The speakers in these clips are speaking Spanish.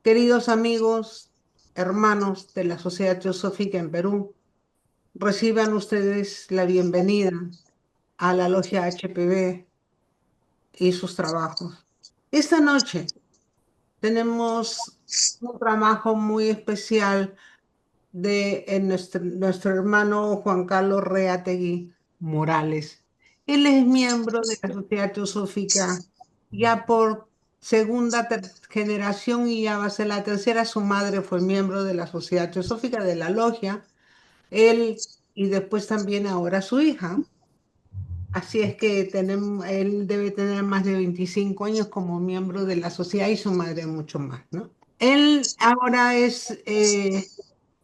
Queridos amigos, hermanos de la Sociedad Teosófica en Perú, reciban ustedes la bienvenida a la Logia HPB y sus trabajos. Esta noche tenemos un trabajo muy especial de nuestro hermano Juan Carlos Reategui Morales. Él es miembro de la Sociedad Teosófica ya por generación y ya va a ser la tercera. Su madre fue miembro de la Sociedad Teosófica de la Logia, él y después también ahora su hija. Así es que él debe tener más de 25 años como miembro de la sociedad y su madre mucho más, ¿no? Él ahora es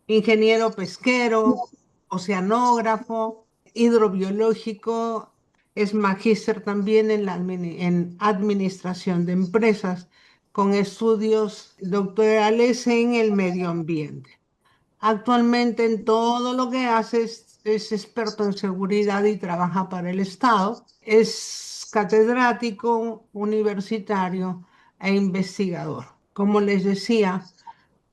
ingeniero pesquero, oceanógrafo, hidrobiológico, es magíster también en administración de empresas, con estudios doctorales en el medio ambiente. Actualmente en todo lo que hace es experto en seguridad y trabaja para el Estado. Es catedrático universitario e investigador. Como les decía,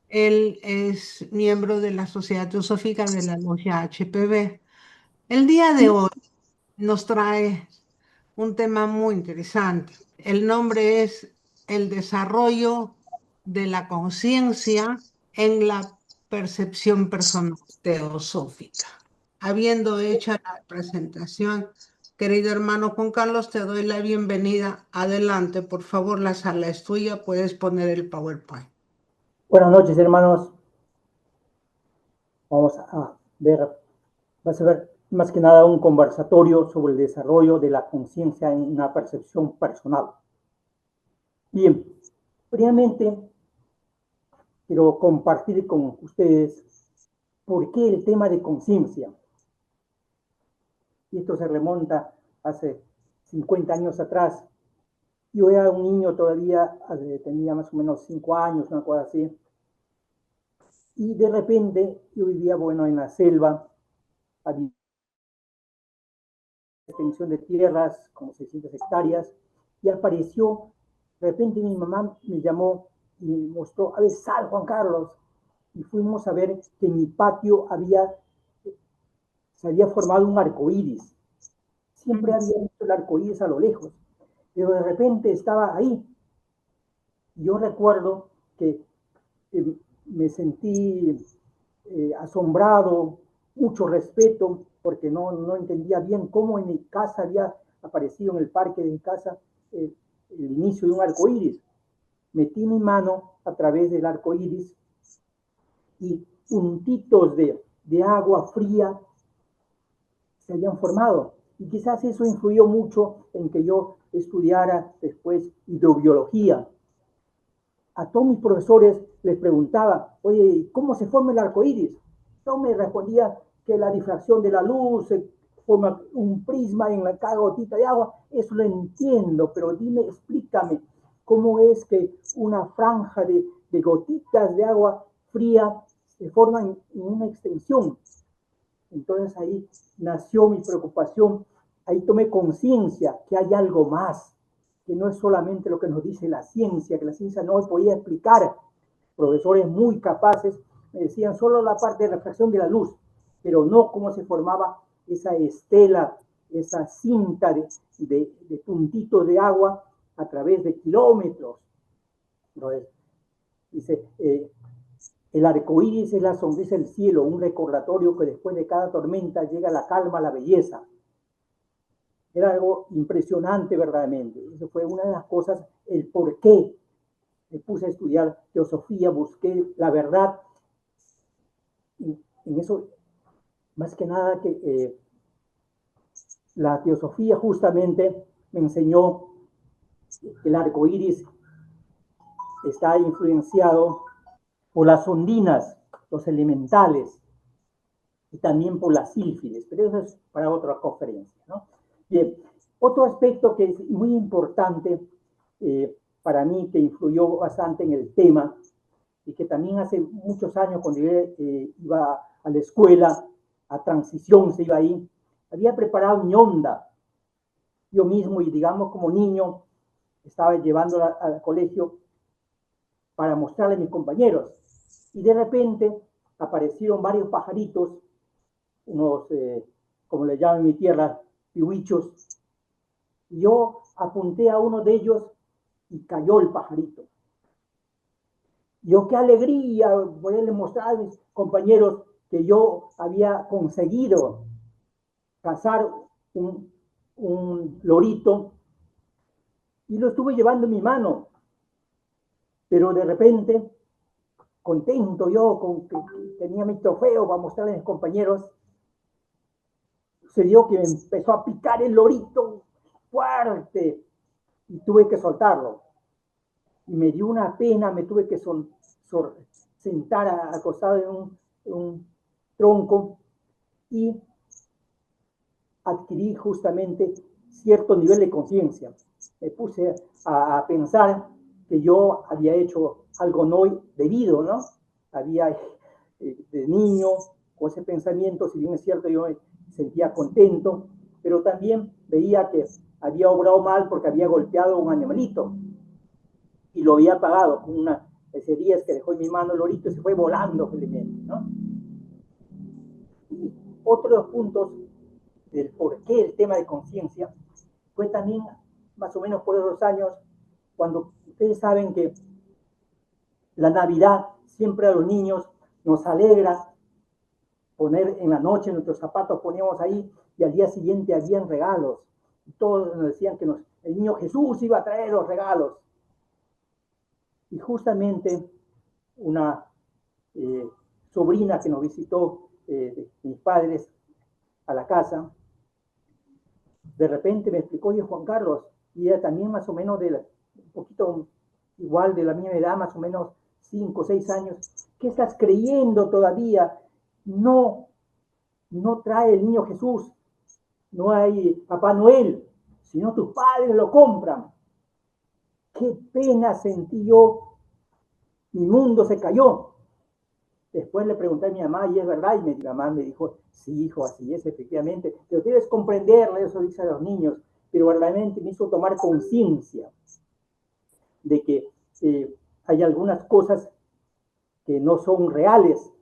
él es miembro de la Sociedad Teosófica de la Logia HPB. El día de hoy nos trae un tema muy interesante. El nombre es el desarrollo de la conciencia en la percepción personal teosófica. Habiendo hecho la presentación, querido hermano Juan Carlos, te doy la bienvenida. Adelante, por favor, la sala es tuya, puedes poner el PowerPoint. Buenas noches, hermanos. Vamos a ver, va a ser más que nada un conversatorio sobre el desarrollo de la conciencia en una percepción personal. Bien, primeramente quiero compartir con ustedes por qué el tema de conciencia. Y esto se remonta hace 50 años atrás. Yo era un niño todavía, tenía más o menos 5 años, una cosa así. Y de repente yo vivía, en la selva, había extensión de tierras, como 600 hectáreas, y apareció, de repente mi mamá me llamó y me mostró, a ver, sal Juan Carlos, y fuimos a ver que en mi patio se había formado un arco iris. Siempre había visto el arco iris a lo lejos, pero de repente estaba ahí. Yo recuerdo que me sentí asombrado, mucho respeto, porque no entendía bien cómo en mi casa había aparecido en el parque de mi casa el inicio de un arco iris. Metí mi mano a través del arco iris y puntitos de agua fría se habían formado. Y quizás eso influyó mucho en que yo estudiara después hidrobiología. A todos mis profesores les preguntaba, oye, ¿cómo se forma el arco iris? No me respondía que la difracción de la luz se forma un prisma en cada gotita de agua. Eso lo entiendo, pero dime, explícame, ¿cómo es que una franja de gotitas de agua fría se forma en una extensión? Entonces ahí nació mi preocupación, ahí tomé conciencia que hay algo más, que no es solamente lo que nos dice la ciencia, que la ciencia no podía explicar. Profesores muy capaces me decían solo la parte de refracción de la luz, pero no cómo se formaba esa estela, esa cinta de puntitos de agua a través de kilómetros. Entonces, dice, el arco iris es la sonrisa del cielo, un recordatorio que después de cada tormenta llega la calma, la belleza. Era algo impresionante verdaderamente. Eso fue una de las cosas, el por qué me puse a estudiar teosofía, busqué la verdad. En eso, más que nada, que la teosofía justamente me enseñó que el arco iris está influenciado por las ondinas, los elementales, y también por las sílfides, pero eso es para otra conferencia, ¿no? Bien, otro aspecto que es muy importante para mí, que influyó bastante en el tema, y que también hace muchos años cuando yo iba a la escuela, a transición se iba ahí, había preparado mi onda, yo mismo, y digamos como niño, estaba llevándola al colegio, para mostrarle a mis compañeros. Y de repente aparecieron varios pajaritos, unos, como le llaman en mi tierra, pihuichos. Yo apunté a uno de ellos y cayó el pajarito. Yo, qué alegría, voy a demostrar a mis compañeros que yo había conseguido cazar un lorito, y lo estuve llevando en mi mano. Pero de repente, contento yo con que tenía mi trofeo para mostrarle a mis compañeros, sucedió que me empezó a picar el lorito fuerte y tuve que soltarlo. Y me dio una pena, me tuve que sentar acostado en un tronco, y adquirí justamente cierto nivel de conciencia. Me puse a pensar que yo había hecho algo no debido, ¿no? Había, de niño, con ese pensamiento, si bien es cierto, yo me sentía contento, pero también veía que había obrado mal porque había golpeado a un animalito y lo había pagado con una ese día es que dejó en mi mano el lorito y se fue volando felizmente, ¿no? Y otro de los puntos del por qué el tema de conciencia fue también más o menos por esos años, cuando ustedes saben que la Navidad siempre a los niños nos alegra poner en la noche nuestros zapatos, poníamos ahí, y al día siguiente habían regalos. Y todos nos decían que el niño Jesús iba a traer los regalos. Y justamente una sobrina que nos visitó de mis padres a la casa, de repente me explicó, oye, Juan Carlos, y ella también más o menos un poquito igual de la misma edad, más o menos 5 o 6 años, ¿qué estás creyendo todavía? No trae el niño Jesús, no hay Papá Noel, sino tus padres lo compran. Qué pena sentí yo, mi mundo se cayó. Después le pregunté a mi mamá, y es verdad, y mi mamá me dijo, sí, hijo, así es, efectivamente, pero debes comprenderlo, eso dice a los niños, pero verdaderamente me hizo tomar conciencia de que hay algunas cosas que no son reales,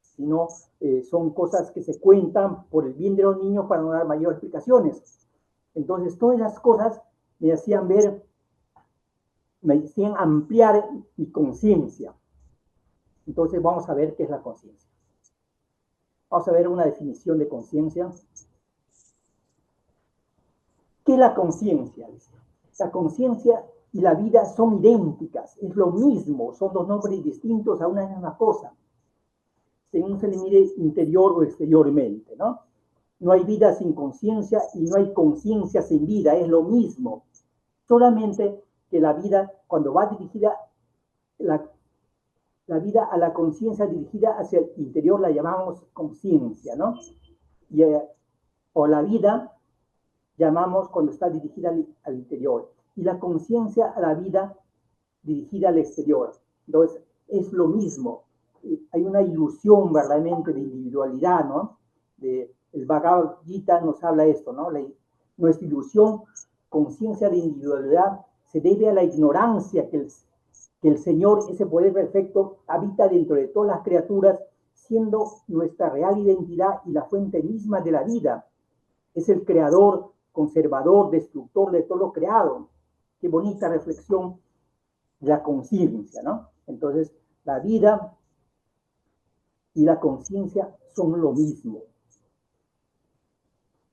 sino son cosas que se cuentan por el bien de los niños para no dar mayores explicaciones. Entonces, todas las cosas me hacían ver, me hacían ampliar mi conciencia. Entonces, vamos a ver qué es la conciencia. Vamos a ver una definición de conciencia. ¿Qué es la conciencia? La conciencia y la vida son idénticas, es lo mismo, son dos nombres distintos a una misma cosa, según se le mire interior o exteriormente, ¿no? No hay vida sin conciencia y no hay conciencia sin vida, es lo mismo. Solamente que la vida, cuando va dirigida, la vida a la conciencia dirigida hacia el interior la llamamos conciencia, ¿no? O la vida llamamos cuando está dirigida al interior. Y la conciencia a la vida dirigida al exterior. Entonces, es lo mismo. Hay una ilusión verdaderamente de individualidad, ¿no? El Bhagavad Gita nos habla esto, ¿no? Nuestra ilusión, conciencia de individualidad, se debe a la ignorancia que el Señor, ese poder perfecto, habita dentro de todas las criaturas, siendo nuestra real identidad y la fuente misma de la vida. Es el creador, conservador, destructor de todo lo creado. Qué bonita reflexión de la conciencia, ¿no? Entonces, la vida y la conciencia son lo mismo.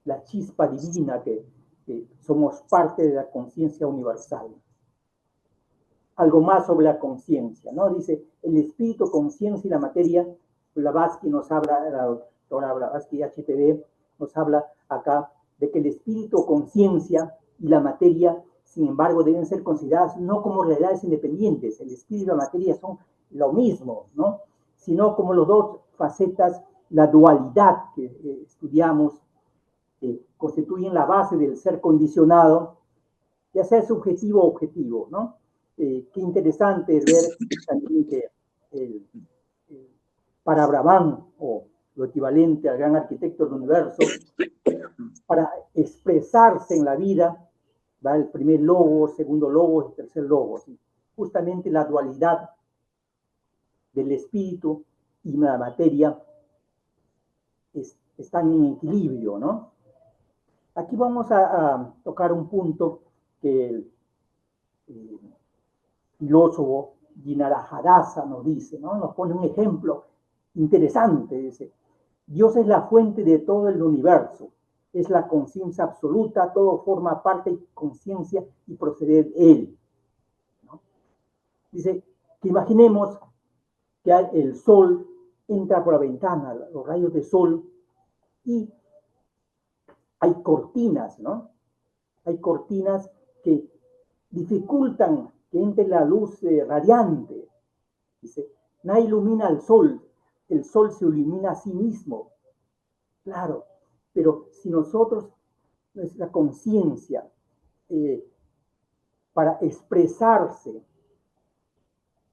La chispa divina que somos parte de la conciencia universal. Algo más sobre la conciencia, ¿no? Dice, el espíritu, conciencia y la materia. Blavatsky nos habla, la doctora Blavatsky, HTV, nos habla acá de que el espíritu, conciencia y la materia, sin embargo, deben ser consideradas no como realidades independientes. El espíritu y la materia son lo mismo, ¿no? Sino como las dos facetas, la dualidad que estudiamos, constituyen la base del ser condicionado, ya sea subjetivo o objetivo, ¿no? Qué interesante ver también que para Brahman, o lo equivalente al gran arquitecto del universo, para expresarse en la vida, ¿va? El primer logo, segundo logo y tercer logo, ¿sí? justamente la dualidad del espíritu y la materia están en equilibrio, ¿no? Aquí vamos a tocar un punto que el filósofo Jinarajadasa nos dice, ¿no? Nos pone un ejemplo interesante, dice, Dios es la fuente de todo el universo, es la conciencia absoluta, todo forma parte de conciencia y procede de él, ¿no? Dice que imaginemos que el sol entra por la ventana, los rayos de sol, y hay cortinas, ¿no? Hay cortinas que dificultan que entre la luz radiante. Dice, nadie ilumina al sol, el sol se ilumina a sí mismo. Claro, pero si nosotros, nuestra conciencia, para expresarse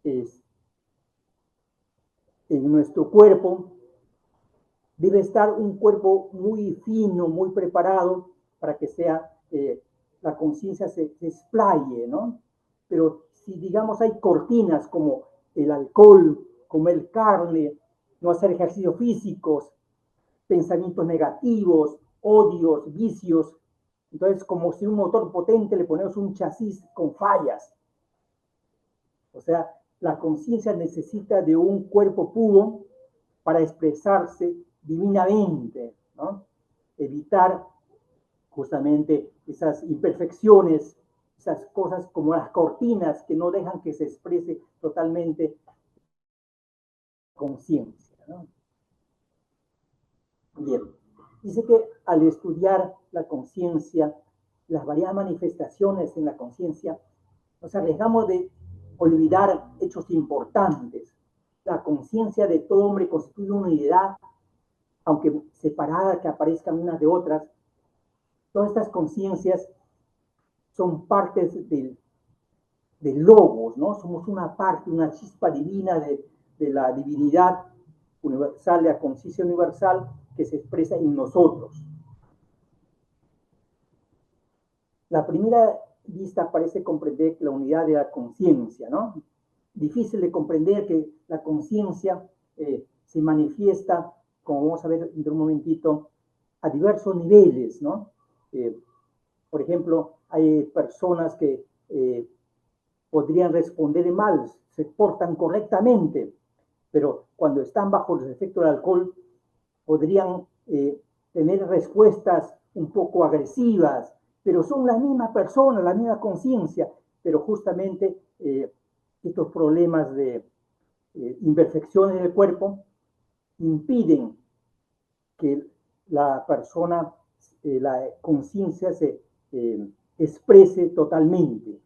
en nuestro cuerpo, debe estar un cuerpo muy fino, muy preparado para que sea, la conciencia se explaye, ¿no? Pero si, digamos, hay cortinas como el alcohol, comer carne, no hacer ejercicios físicos, pensamientos negativos, odios, vicios, entonces como si un motor potente le ponemos un chasis con fallas. O sea, la conciencia necesita de un cuerpo puro para expresarse divinamente, ¿no? Evitar justamente esas imperfecciones, esas cosas como las cortinas que no dejan que se exprese totalmente conciencia, ¿no? Bien, dice que al estudiar la conciencia, las variadas manifestaciones en la conciencia, nos arriesgamos de olvidar hechos importantes. La conciencia de todo hombre constituye una unidad, aunque separada, que aparezcan unas de otras. Todas estas conciencias son partes del logos, ¿no? Somos una parte, una chispa divina de la divinidad universal, de la conciencia universal que se expresa en nosotros. La primera vista parece comprender la unidad de la conciencia, ¿no? Difícil de comprender que la conciencia se manifiesta, como vamos a ver en un momentito, a diversos niveles, ¿no? Por ejemplo, hay personas que podrían responder mal, se portan correctamente, pero cuando están bajo los efectos del alcohol, podrían tener respuestas un poco agresivas, pero son las mismas personas, la misma conciencia, pero justamente estos problemas de imperfecciones del cuerpo impiden que la persona, la conciencia se exprese totalmente.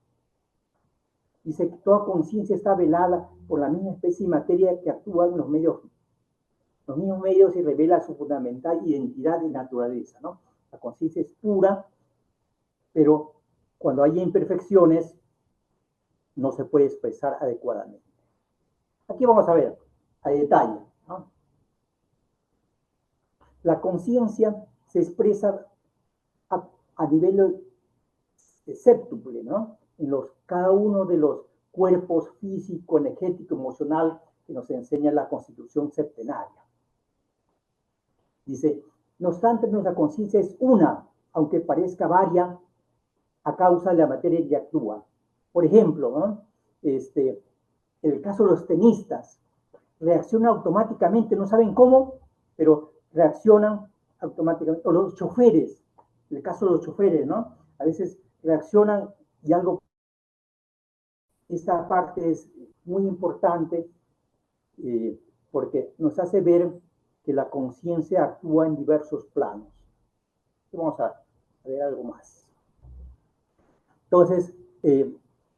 Dice que toda conciencia está velada por la misma especie de materia que actúa en los mismos medios y revela su fundamental identidad y naturaleza, ¿no? La conciencia es pura, pero cuando hay imperfecciones no se puede expresar adecuadamente. Aquí vamos a ver a detalle, ¿no? La conciencia se expresa a nivel séptuple, ¿no? En cada uno de los cuerpos físico, energético, emocional que nos enseña la Constitución septenaria. Dice, no obstante, nuestra conciencia es una, aunque parezca varia a causa de la materia que actúa. Por ejemplo, ¿no? En el caso de los tenistas, reaccionan automáticamente, no saben cómo, pero reaccionan automáticamente. O los choferes, en el caso de los choferes, ¿no? A veces reaccionan y algo. Esta parte es muy importante porque nos hace ver que la conciencia actúa en diversos planos. Vamos a ver algo más. Entonces,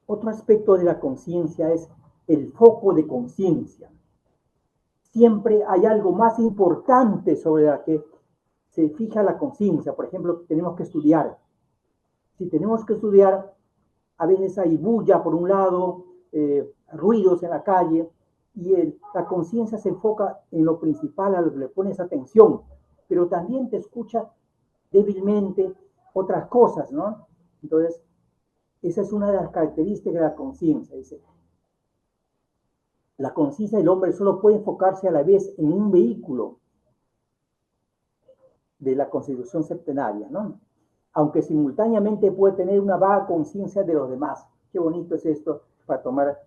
otro aspecto de la conciencia es el foco de conciencia. Siempre hay algo más importante sobre la que se fija la conciencia. Por ejemplo, tenemos que estudiar. Si tenemos que estudiar, a veces hay bulla por un lado, ruidos en la calle, y la conciencia se enfoca en lo principal, a lo que le pones atención, pero también te escucha débilmente otras cosas, ¿no? Entonces, Esa es una de las características de la conciencia. Dice, la conciencia del hombre solo puede enfocarse a la vez en un vehículo de la Constitución septenaria, ¿no? Aunque simultáneamente puede tener una vaga conciencia de los demás. Qué bonito es esto para tomar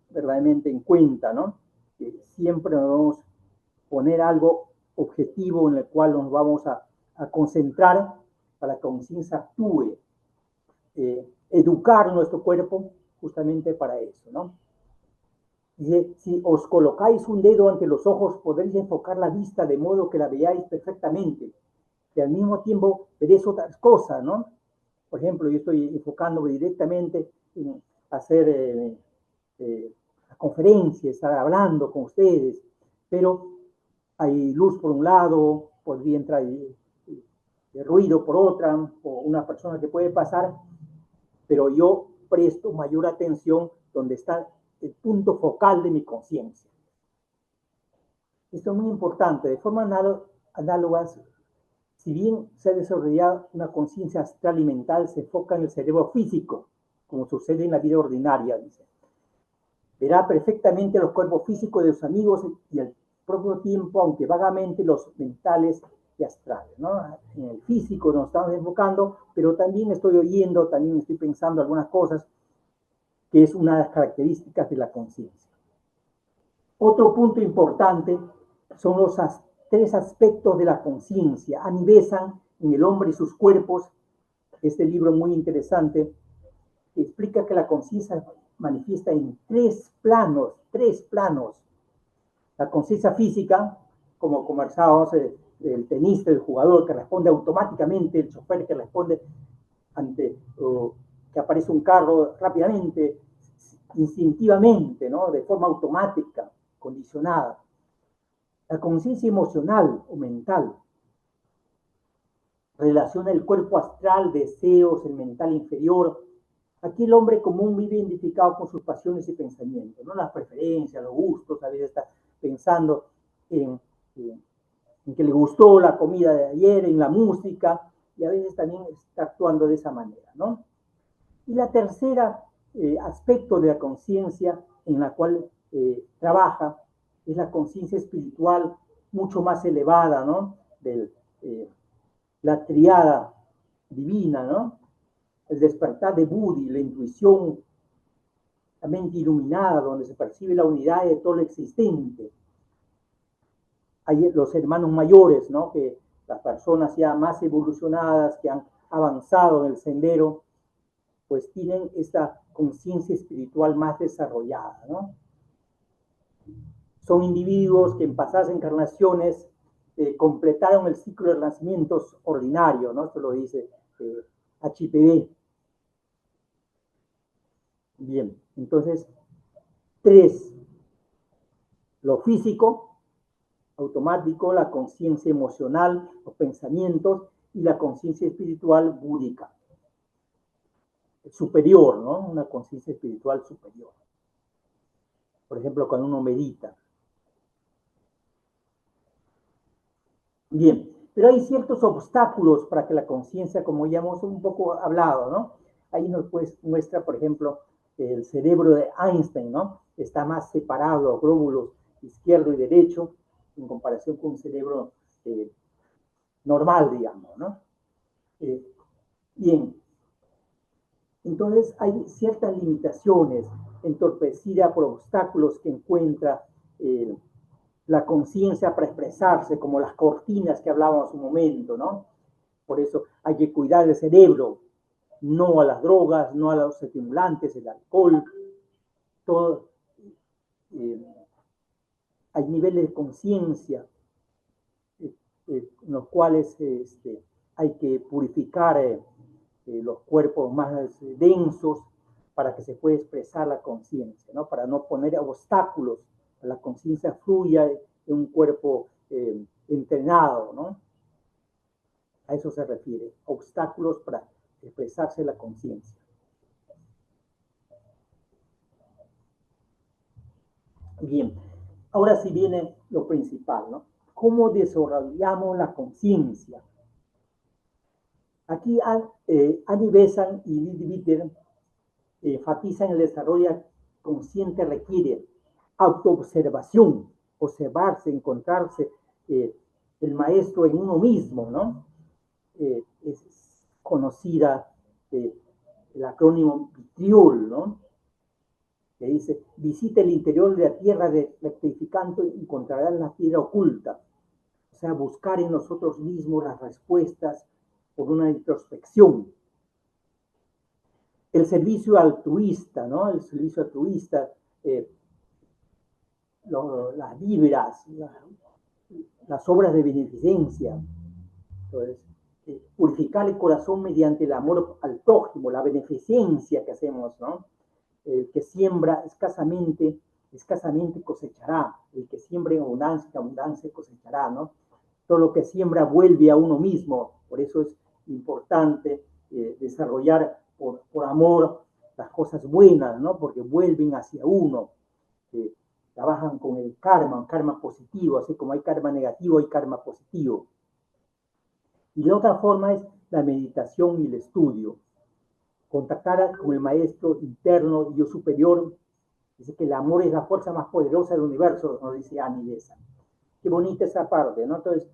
verdaderamente en cuenta, ¿no? Que siempre nos vamos a poner algo objetivo en el cual nos vamos a concentrar para que la conciencia actúe, educar nuestro cuerpo justamente para eso, ¿no? Dice, si os colocáis un dedo ante los ojos, podréis enfocar la vista de modo que la veáis perfectamente, que al mismo tiempo veréis otras cosas, ¿no? Por ejemplo, yo estoy enfocándome directamente en hacer conferencias, estar hablando con ustedes, pero hay luz por un lado, podría entrar ruido por otra, o una persona que puede pasar, pero yo presto mayor atención donde está el punto focal de mi conciencia. Esto es muy importante. De forma análoga, si bien se ha desarrollado una conciencia astral y mental, se enfoca en el cerebro físico, como sucede en la vida ordinaria, dice. Verá perfectamente los cuerpos físicos de sus amigos y al propio tiempo, aunque vagamente, los mentales y astrales, ¿no? En el físico nos estamos enfocando, pero también estoy oyendo, también estoy pensando algunas cosas, que es una de las características de la conciencia. Otro punto importante son los tres aspectos de la conciencia. Anivesan en el hombre y sus cuerpos. Este libro muy interesante explica que la conciencia manifiesta en tres planos. La conciencia física, como conversábamos, el tenista, el jugador que responde automáticamente, el chofer que responde ante que aparece un carro rápidamente, instintivamente, ¿no? De forma automática, condicionada. La conciencia emocional o mental relaciona el cuerpo astral, deseos, el mental inferior. Aquí el hombre común vive identificado con sus pasiones y pensamientos, ¿no? Las preferencias, los gustos, a veces está pensando en que le gustó la comida de ayer, en la música, y a veces también está actuando de esa manera, ¿no? Y la tercera aspecto de la conciencia en la cual trabaja es la conciencia espiritual mucho más elevada, ¿no? La triada divina, ¿no? El despertar de Buddhi, la intuición, la mente iluminada, donde se percibe la unidad de todo lo existente. Hay los hermanos mayores, ¿no? Que las personas ya más evolucionadas, que han avanzado en el sendero, pues tienen esta conciencia espiritual más desarrollada, ¿no? Son individuos que en pasadas encarnaciones completaron el ciclo de nacimientos ordinario, ¿no? Esto lo dice HPD. Bien, entonces, tres, lo físico, automático, la conciencia emocional, los pensamientos y la conciencia espiritual búdica. Superior, ¿no? Una conciencia espiritual superior. Por ejemplo, cuando uno medita. Bien, pero hay ciertos obstáculos para que la conciencia, como ya hemos un poco hablado, ¿no? Ahí nos muestra, por ejemplo, el cerebro de Einstein, ¿no? Está más separado, los glóbulos izquierdo y derecho, en comparación con un cerebro normal, digamos, ¿no? Bien, entonces hay ciertas limitaciones entorpecida por obstáculos que encuentra la conciencia para expresarse, como las cortinas que hablábamos un momento, ¿no? Por eso hay que cuidar el cerebro, no a las drogas, no a los estimulantes, el alcohol, todo. Hay niveles de conciencia en los cuales hay que purificar los cuerpos más densos para que se pueda expresar la conciencia, ¿no? Para no poner obstáculos a la conciencia fluya en un cuerpo entrenado, ¿no? A eso se refiere, obstáculos para expresarse la conciencia. Bien, ahora sí viene lo principal, ¿no? ¿Cómo desarrollamos la conciencia? Aquí Annie Besant y Lee Witter enfatizan el desarrollo consciente requiere autoobservación, observarse, encontrarse el maestro en uno mismo, ¿no? Es conocida el acrónimo Vitriol, ¿no? Que dice, visita el interior de la tierra rectificando y encontrarás la piedra oculta. O sea, buscar en nosotros mismos las respuestas por una introspección. El servicio altruista, ¿no? El servicio altruista, las vibras, las obras de beneficencia. Entonces, purificar el corazón mediante el amor al prójimo, la beneficencia que hacemos, ¿no? El que siembra escasamente cosechará. El que siembra en abundancia cosechará, ¿no? Todo lo que siembra vuelve a uno mismo. Por eso es importante desarrollar por amor las cosas buenas, ¿no? Porque vuelven hacia uno. Trabajan con el karma, un karma positivo, así como hay karma negativo, hay karma positivo. Y la otra forma es la meditación y el estudio. Contactar con el maestro interno, yo superior. Dice que el amor es la fuerza más poderosa del universo, nos dice Annie Besant. Qué bonita esa parte, ¿no? Entonces,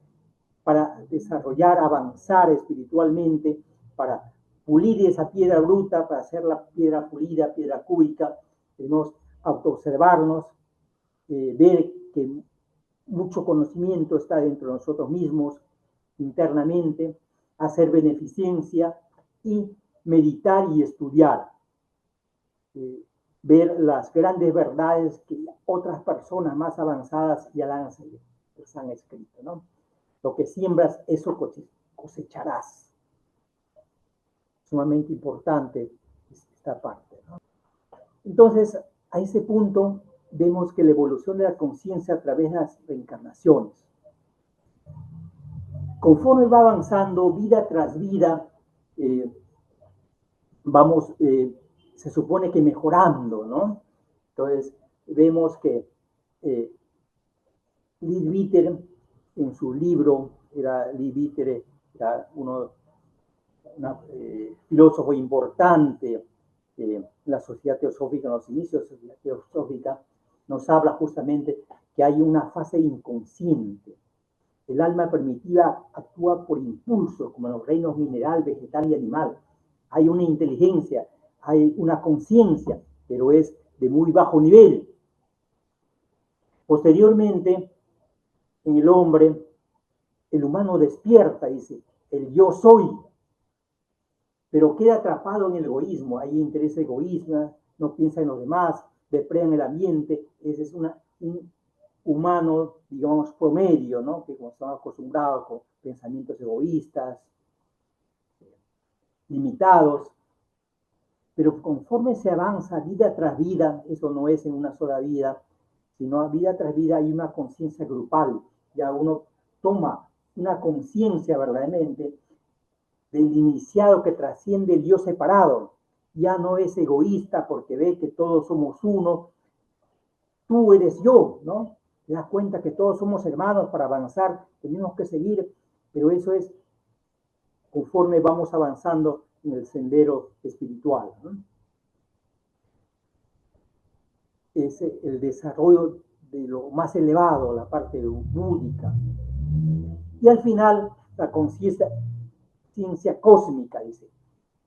para desarrollar, avanzar espiritualmente, para pulir esa piedra bruta, para hacer la piedra pulida, piedra cúbica, debemos autoobservarnos, ver que mucho conocimiento está dentro de nosotros mismos, internamente, hacer beneficencia y meditar y estudiar. Ver las grandes verdades que otras personas más avanzadas ya las han escrito, ¿no? Lo que siembras, eso cosecharás. Sumamente importante esta parte, ¿no? Entonces, a ese punto vemos que la evolución de la conciencia a través de las reencarnaciones. Conforme va avanzando vida tras vida, vamos, se supone que mejorando, ¿no? Entonces, vemos que Lee Witter, en su libro, Lee Witter era un filósofo importante, la sociedad teosófica, en los inicios de la sociedad teosófica, nos habla justamente que hay una fase inconsciente. El alma primitiva actúa por impulso, como en los reinos mineral, vegetal y animal. Hay una inteligencia, hay una conciencia, pero es de muy bajo nivel. Posteriormente, en el hombre, el humano despierta, dice, el yo soy, pero queda atrapado en el egoísmo. Ahí interesa egoísmo, no piensa en los demás, depreda en el ambiente. Ese es un humano, digamos, promedio, ¿no? Que como estamos acostumbrados con pensamientos egoístas, limitados. Pero conforme se avanza vida tras vida, eso no es en una sola vida, sino vida tras vida hay una conciencia grupal. Ya uno toma una conciencia verdaderamente del iniciado que trasciende el yo separado. Ya no es egoísta porque ve que todos somos uno. Tú eres yo, ¿no? Te das cuenta que todos somos hermanos para avanzar, tenemos que seguir, pero eso es conforme vamos avanzando en el sendero espiritual, ¿no? Es el desarrollo de lo más elevado, la parte búdica. Y al final, la conciencia cósmica, dice.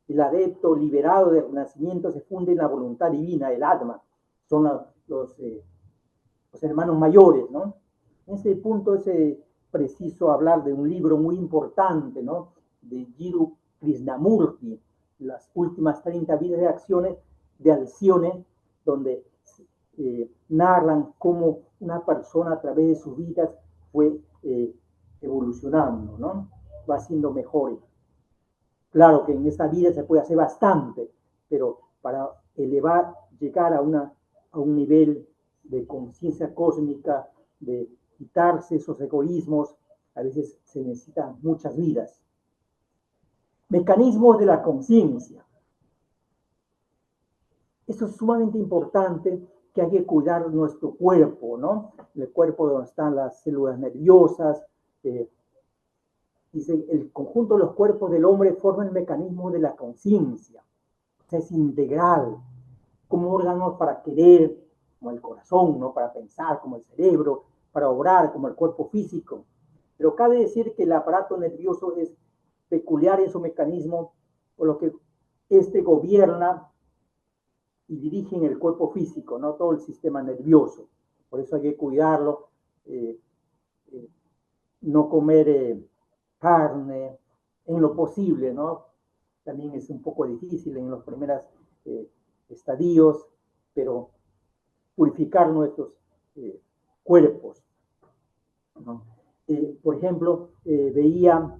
El adepto liberado del renacimiento se funde en la voluntad divina, el Atma. Son los hermanos mayores, ¿no? En ese punto es preciso hablar de un libro muy importante, ¿no? De Jiddu Krishnamurti, las últimas 30 vidas de Alcione, donde narran cómo una persona a través de sus vidas fue evolucionando, ¿no? Va siendo mejor. Claro que en esta vida se puede hacer bastante, pero para llegar a un nivel de conciencia cósmica, de quitarse esos egoísmos, a veces se necesitan muchas vidas. Mecanismos de la conciencia. Esto es sumamente importante, que hay que cuidar nuestro cuerpo, ¿no? El cuerpo donde están las células nerviosas, Dice, el conjunto de los cuerpos del hombre forma el mecanismo de la conciencia. O sea, es integral, como órganos para querer, como el corazón, ¿no? Para pensar, como el cerebro, para obrar, como el cuerpo físico. Pero cabe decir que el aparato nervioso es peculiar en su mecanismo, por lo que este gobierna y dirige en el cuerpo físico, no todo el sistema nervioso. Por eso hay que cuidarlo, eh, eh, no comer carne en lo posible, ¿no? También es un poco difícil en los primeros estadios, pero purificar nuestros cuerpos, ¿no? Por ejemplo, veía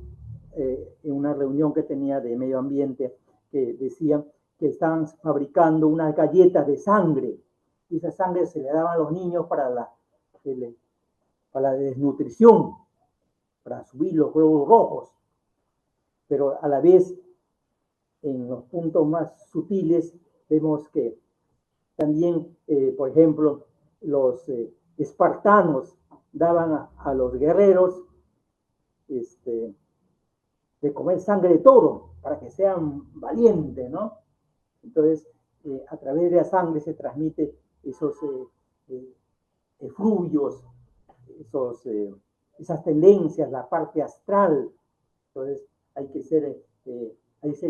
en una reunión que tenía de medio ambiente que decían que estaban fabricando unas galletas de sangre y esa sangre se le daba a los niños para la desnutrición, para subir los glóbulos rojos, pero a la vez en los puntos más sutiles vemos que también, por ejemplo, los espartanos daban a los guerreros de comer sangre de toro para que sean valientes, ¿no? Entonces, a través de la sangre se transmite esos efluvios, esas tendencias, la parte astral. Entonces, hay que ser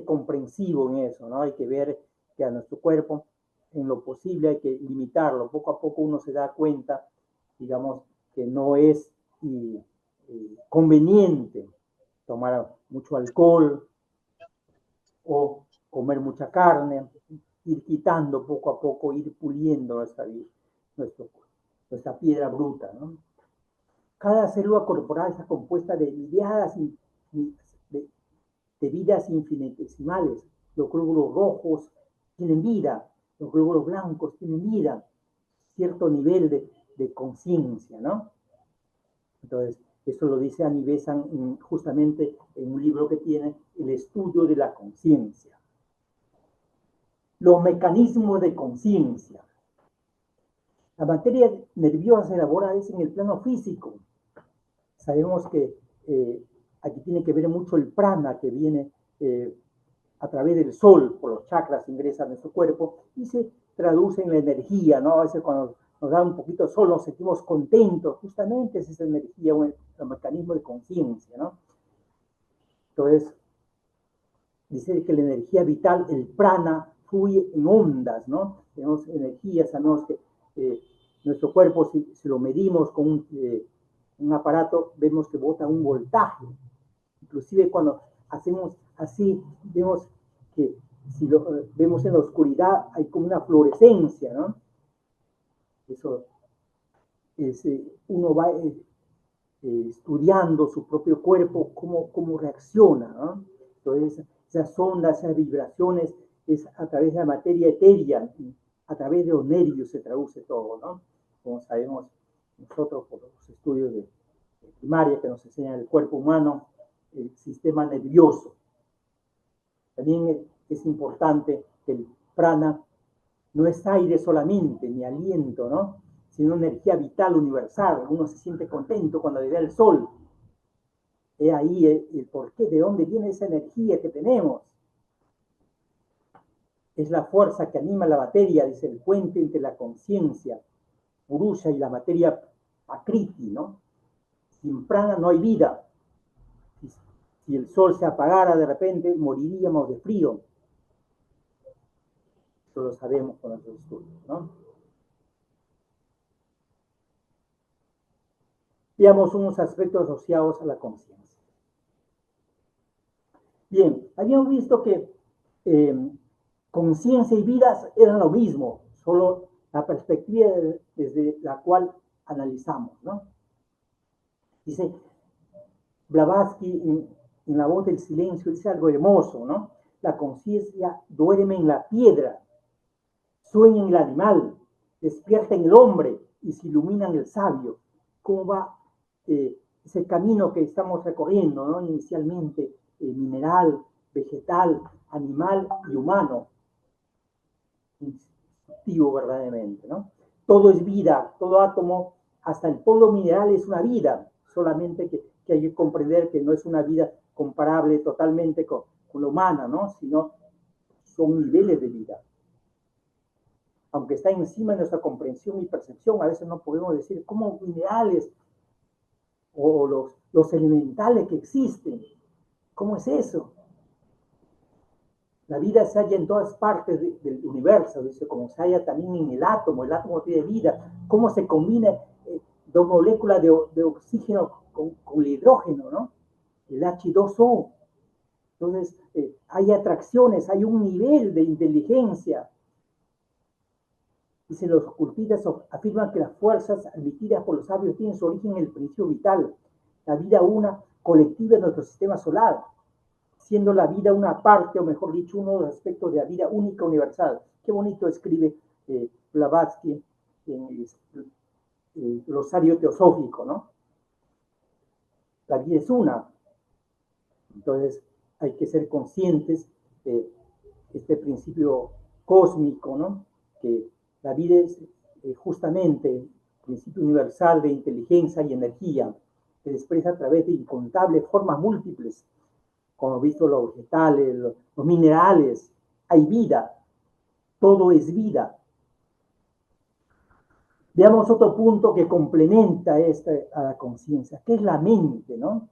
comprensivo en eso, ¿no? Hay que ver que a nuestro cuerpo, en lo posible, hay que limitarlo. Poco a poco uno se da cuenta, digamos, que no es conveniente tomar mucho alcohol o comer mucha carne, ir quitando poco a poco, ir puliendo nuestra piedra bruta, ¿no? Cada célula corporal está compuesta de miliadas de vidas infinitesimales. Los glóbulos rojos tienen vida, los glóbulos blancos tienen vida, cierto nivel de conciencia, ¿no? Entonces, eso lo dice Annie Besant justamente en un libro que tiene El estudio de la conciencia. Los mecanismos de conciencia. La materia nerviosa se elabora a veces en el plano físico. Sabemos que aquí tiene que ver mucho el prana que viene a través del sol, por los chakras, ingresa a nuestro cuerpo y se traduce en la energía, ¿no? A veces cuando nos da un poquito de sol nos sentimos contentos, justamente es esa energía, un mecanismo de conciencia, ¿no? Entonces, dice que la energía vital, el prana, fluye en ondas, ¿no? Tenemos energía, sabemos que nuestro cuerpo, si lo medimos con un aparato, vemos que bota un voltaje. Inclusive cuando hacemos así, vemos que si lo vemos en la oscuridad hay como una fluorescencia, ¿no? Eso es, uno va estudiando su propio cuerpo, cómo reacciona, ¿no? Entonces, esas ondas, esas vibraciones, es a través de la materia etérea, a través de los nervios se traduce todo, ¿no? Como sabemos nosotros por los estudios de primaria que nos enseñan el cuerpo humano, el sistema nervioso. También es importante que el prana no es aire solamente, ni aliento, ¿no? Sino energía vital universal. Uno se siente contento cuando le da el sol. Es ahí el porqué, de dónde viene esa energía que tenemos. Es la fuerza que anima la materia, dice el puente entre la conciencia, Purusha, y la materia Prakriti, ¿no? Sin prana no hay vida. Si el sol se apagara de repente, moriríamos de frío. Eso lo sabemos con nuestros estudios, ¿no? Veamos unos aspectos asociados a la conciencia. Bien, habíamos visto que conciencia y vidas eran lo mismo, solo la perspectiva desde la cual analizamos, ¿no? Dice Blavatsky en La voz del silencio, dice algo hermoso, ¿no? La conciencia duerme en la piedra, sueña en el animal, despierta en el hombre y se ilumina en el sabio. ¿Cómo va ese camino que estamos recorriendo, ¿no? Inicialmente, mineral, vegetal, animal y humano? Instructivo verdaderamente, ¿no? Todo es vida, todo átomo, hasta el polvo mineral es una vida, solamente que que hay que comprender que no es una vida comparable totalmente con la humana, ¿no? Sino son niveles de vida. Aunque está encima de nuestra comprensión y percepción, a veces no podemos decir cómo minerales o los elementales que existen, ¿cómo es eso? La vida se halla en todas partes del universo, dice, como se halla también en el átomo tiene vida, cómo se combina dos moléculas de oxígeno con el hidrógeno, ¿no? El H2O. Entonces, hay atracciones, hay un nivel de inteligencia. Dice, los ocultistas afirman que las fuerzas admitidas por los sabios tienen su origen en el principio vital, la vida una colectiva de nuestro sistema solar, siendo la vida una parte, o mejor dicho, uno de los aspectos de la vida única universal. Qué bonito escribe Blavatsky en el Rosario Teosófico, ¿no? La vida es una. Entonces, hay que ser conscientes de este principio cósmico, ¿no? Que la vida es justamente el principio universal de inteligencia y energía, que se expresa a través de incontables formas múltiples, como visto los vegetales, los minerales. Hay vida, todo es vida. Veamos otro punto que complementa a la conciencia, que es la mente, ¿no?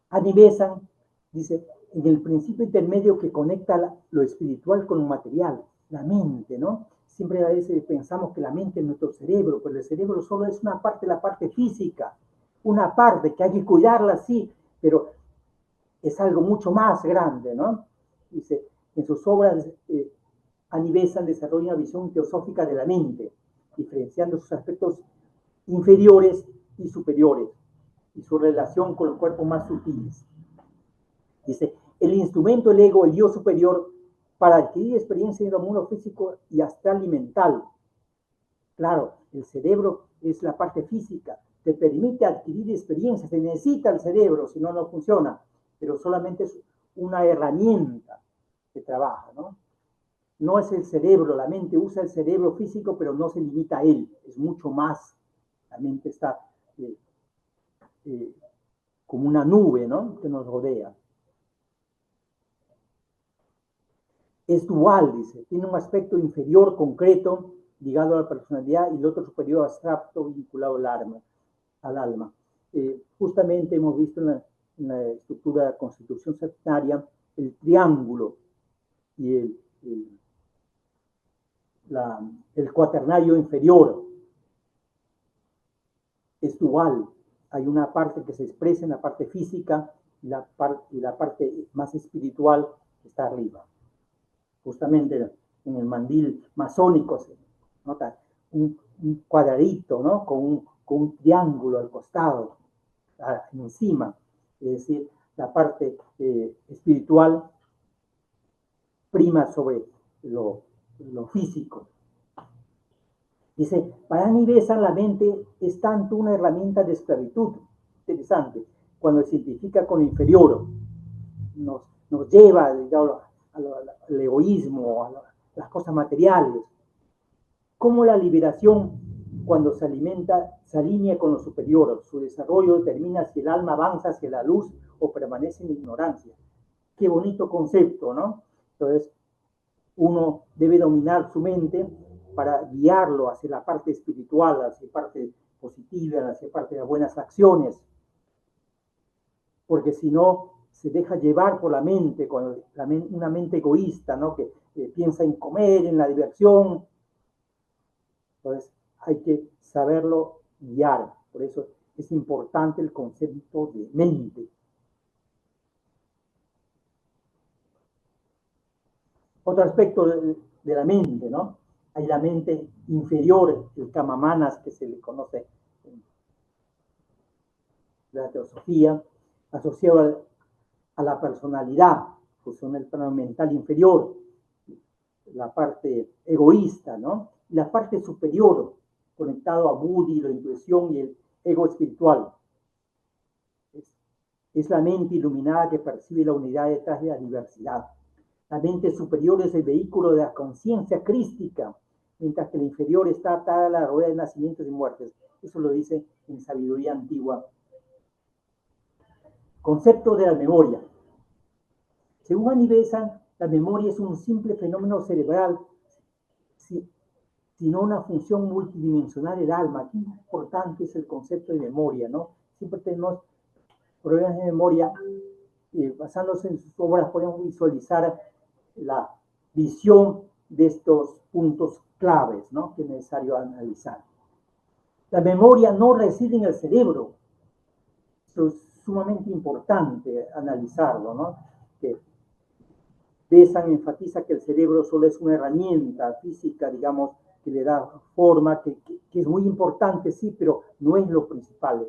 Anivesan, dice, en el principio intermedio que conecta lo espiritual con lo material, la mente, ¿no? Siempre a veces pensamos que la mente es nuestro cerebro, pero el cerebro solo es una parte, la parte física, una parte que hay que cuidarla, sí, pero es algo mucho más grande, ¿no? Dice, en sus obras Anivesan desarrolla una visión teosófica de la mente, diferenciando sus aspectos inferiores y superiores, y su relación con los cuerpos más sutiles. Dice, el instrumento, el ego, el yo superior, para adquirir experiencia en el mundo físico y astral y mental. Claro, el cerebro es la parte física, te permite adquirir experiencia, se necesita el cerebro, si no, no funciona, pero solamente es una herramienta que trabaja, ¿no? No es el cerebro, la mente usa el cerebro físico, pero no se limita a él, es mucho más. La mente está como una nube, ¿no? Que nos rodea. Es dual, dice, tiene un aspecto inferior, concreto, ligado a la personalidad, y el otro superior, abstracto, vinculado al alma. Justamente hemos visto en la estructura de la Constitución sectaria el triángulo y el cuaternario inferior. Es dual. Hay una parte que se expresa en la parte física y la parte más espiritual está arriba. Justamente en el mandil masónico se nota un cuadradito, ¿no? Con un triángulo al costado, encima. Es decir, la parte espiritual prima sobre lo físico. Dice, para Anivesan la mente es tanto una herramienta de esclavitud, interesante, cuando se identifica con lo inferior, nos lleva, digamos, al egoísmo, a las cosas materiales, como la liberación, cuando se alinea con lo superior, su desarrollo determina si el alma avanza hacia la luz o permanece en ignorancia. Qué bonito concepto, ¿no? Entonces, uno debe dominar su mente para guiarlo hacia la parte espiritual, hacia la parte positiva, hacia la parte de las buenas acciones. Porque si no, se deja llevar por la mente, una mente egoísta, ¿no? Que piensa en comer, en la diversión. Entonces, hay que saberlo guiar. Por eso es importante el concepto de mente. Otro aspecto de la mente, ¿no? Hay la mente inferior, el Kamamanas, que se le conoce en la teosofía, asociado a la personalidad, pues son el plano mental inferior, la parte egoísta, ¿no? Y la parte superior, conectado a Buddhi, la intuición y el ego espiritual. Es la mente iluminada que percibe la unidad detrás de la diversidad. La mente superior es el vehículo de la conciencia crística, mientras que la inferior está atada a la rueda de nacimientos y muertes. Eso lo dice en Sabiduría Antigua Concepto de la memoria. Según Annie Besant, la memoria es un simple fenómeno cerebral, sino una función multidimensional del alma. Qué importante es el concepto de memoria, ¿no? Siempre tenemos problemas de memoria. Basándose en sus obras, podemos visualizar la visión de estos puntos claves, ¿no?, que es necesario analizar. La memoria no reside en el cerebro. Esto es sumamente importante analizarlo, ¿no? Que Besant enfatiza que el cerebro solo es una herramienta física, digamos, que le da forma, que es muy importante, sí, pero no es lo principal.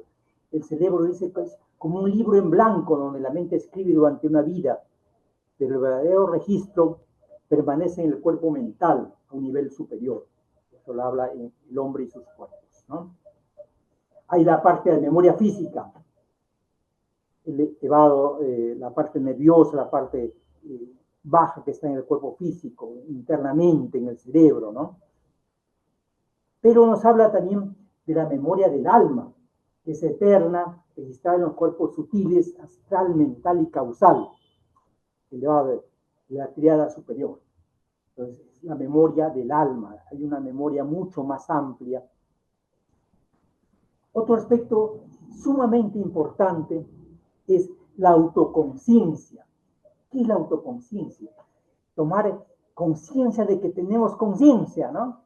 El cerebro dice que es como un libro en blanco donde la mente escribe durante una vida, pero el verdadero registro permanece en el cuerpo mental a un nivel superior. Eso lo habla en El hombre y sus cuerpos, ¿no? Hay la parte de memoria física, elevado, la parte nerviosa, la parte baja que está en el cuerpo físico, internamente en el cerebro, ¿no? Pero nos habla también de la memoria del alma, que es eterna, registrada en los cuerpos sutiles, astral, mental y causal, elevado de la triada superior. Entonces, es la memoria del alma, hay una memoria mucho más amplia. Otro aspecto sumamente importante es la autoconciencia. ¿Qué es la autoconciencia? Tomar conciencia de que tenemos conciencia, ¿no?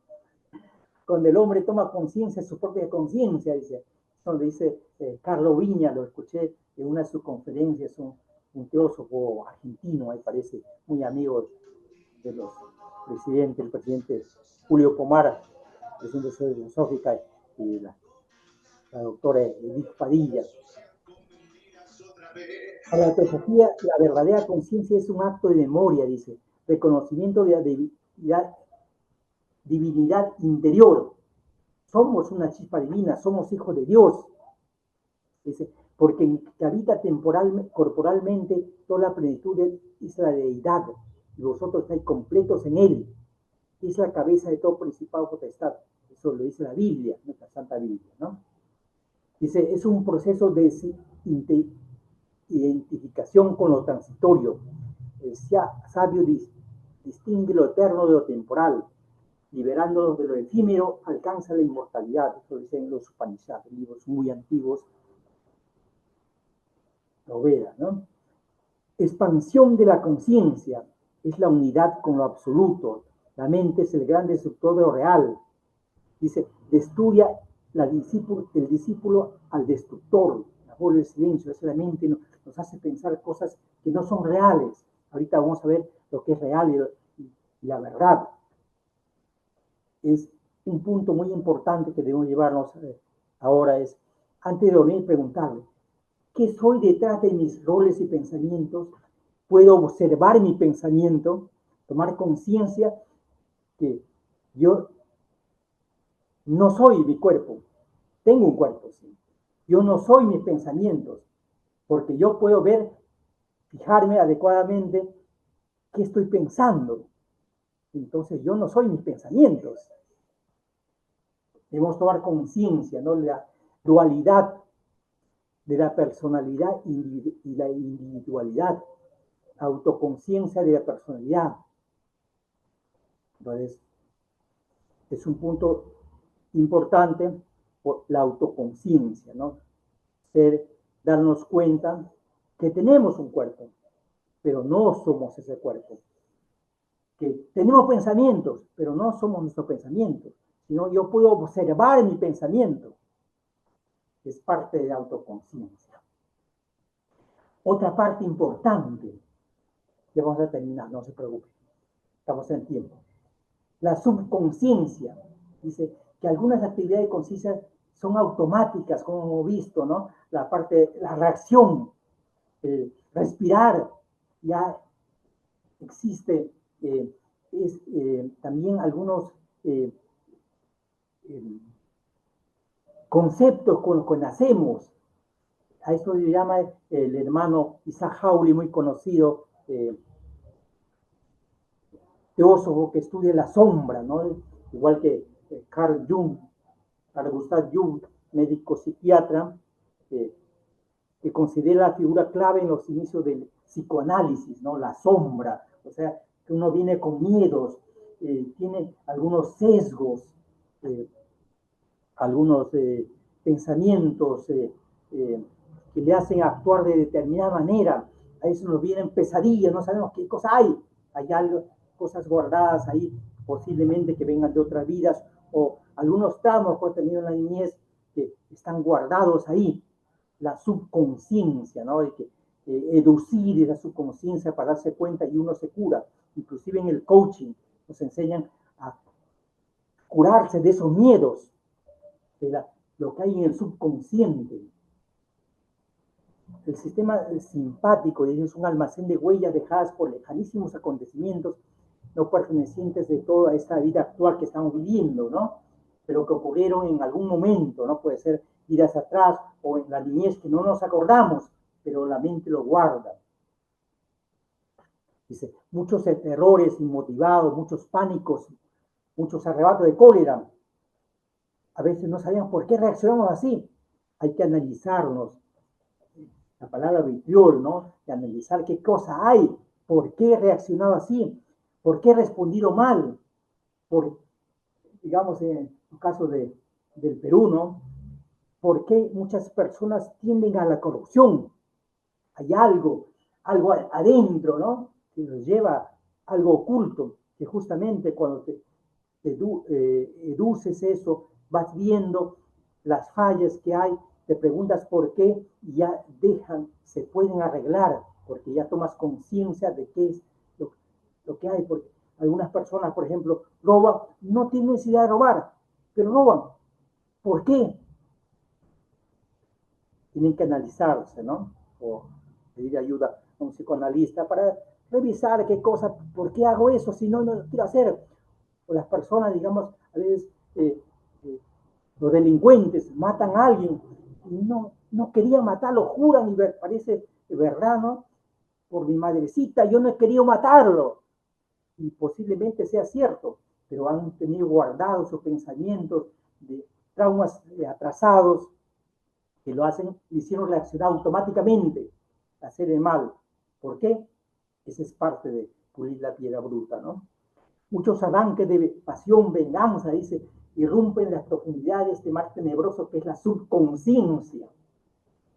Cuando el hombre toma conciencia de su propia conciencia, dice, donde dice Carlos Viña, lo escuché en una de sus conferencias, un teósofo argentino, me parece, muy amigo de los presidentes, el presidente Julio Pomar, presidente de la Filosófica, y la doctora Edith Padilla. Para la teosofía, la verdadera conciencia es un acto de memoria, dice, reconocimiento de la divinidad interior. Somos una chispa divina, somos hijos de Dios. Dice, porque habita corporalmente toda la plenitud es la deidad, y vosotros estáis completos en él. Es la cabeza de todo principado potestad. Eso lo dice la Biblia, nuestra Santa Biblia, ¿no? Dice, es un proceso de identificación con lo transitorio. El sabio distingue lo eterno de lo temporal. Liberándonos de lo efímero, alcanza la inmortalidad. Eso dicen los Upanishads, libros muy antiguos. Lo Veda, ¿no? Expansión de la conciencia es la unidad con lo absoluto. La mente es el gran destructor de lo real. Dice, destruye el discípulo al destructor. La voz del silencio, esa mente nos hace pensar cosas que no son reales. Ahorita vamos a ver lo que es real y la verdad. Es un punto muy importante que debemos llevarnos ahora, es, antes de dormir, preguntarle, ¿qué soy detrás de mis roles y pensamientos? Puedo observar mi pensamiento, tomar conciencia que yo no soy mi cuerpo, tengo un cuerpo, sí. Yo no soy mis pensamientos, porque yo puedo ver, fijarme adecuadamente qué estoy pensando. Entonces yo no soy mis pensamientos. Debemos tomar conciencia, ¿no?, la dualidad de la personalidad y la individualidad, autoconciencia de la personalidad. Entonces, es un punto importante por la autoconciencia, ¿no? Darnos cuenta que tenemos un cuerpo, pero no somos ese cuerpo. Que tenemos pensamientos, pero no somos nuestros pensamientos, sino yo puedo observar mi pensamiento. Es parte de la autoconciencia. Otra parte importante, ya vamos a terminar, no se preocupen, estamos en tiempo. La subconsciencia, dice que algunas actividades de conciencia son automáticas, como hemos visto, ¿no? La reacción, respirar, ya existe, también algunos conceptos con los que nacemos. A esto le llama el hermano Isaac Hawley, muy conocido, teósofo que estudia la sombra, ¿no? Igual que Carl Gustav Jung, médico psiquiatra, que considera la figura clave en los inicios del psicoanálisis, ¿no? La sombra, o sea, que uno viene con miedos, tiene algunos sesgos, algunos pensamientos que le hacen actuar de determinada manera. A eso nos vienen pesadillas, no sabemos qué cosa hay algo, cosas guardadas ahí, posiblemente que vengan de otras vidas, o algunos tramos que he tenido en la niñez que están guardados ahí, la subconsciencia, ¿no? Hay que educir la subconsciencia para darse cuenta y uno se cura. Inclusive en el coaching nos enseñan a curarse de esos miedos, de lo que hay en el subconsciente. El sistema simpático es un almacén de huellas dejadas por lejanísimos acontecimientos no pertenecientes de toda esta vida actual que estamos viviendo, ¿no? Pero que ocurrieron en algún momento, ¿no? Puede ser vidas atrás o en la niñez que no nos acordamos, pero la mente lo guarda. Dice, muchos errores inmotivados, muchos pánicos, muchos arrebatos de cólera. A veces no sabíamos por qué reaccionamos así. Hay que analizarnos. La palabra vitriol, ¿no? De analizar qué cosa hay, por qué he reaccionado así, por qué he respondido mal, por, digamos, en el caso del Perú, ¿no? ¿Por qué muchas personas tienden a la corrupción? Hay algo adentro, ¿no? Que nos lleva algo oculto, que justamente cuando te educes eso, vas viendo las fallas que hay, te preguntas por qué y ya se pueden arreglar, porque ya tomas conciencia de qué es lo que hay. Porque algunas personas, por ejemplo, roban, no tienen necesidad de robar, pero roban. ¿Por qué? Tienen que analizarse, ¿no? O pedir ayuda a un psicoanalista para revisar qué cosa, por qué hago eso, si no, no lo quiero hacer. O las personas, digamos, a veces los delincuentes matan a alguien y no querían matarlo, juran y parece verdad, ¿no? Por mi madrecita, yo no he querido matarlo. Y posiblemente sea cierto, pero han tenido guardados sus pensamientos de traumas atrasados que lo hicieron reaccionar automáticamente a hacer el mal. ¿Por qué? Esa es parte de pulir la piedra bruta, ¿no? Muchos arranques de pasión, venganza, dice, irrumpen en las profundidades de este mar tenebroso que es la subconsciencia,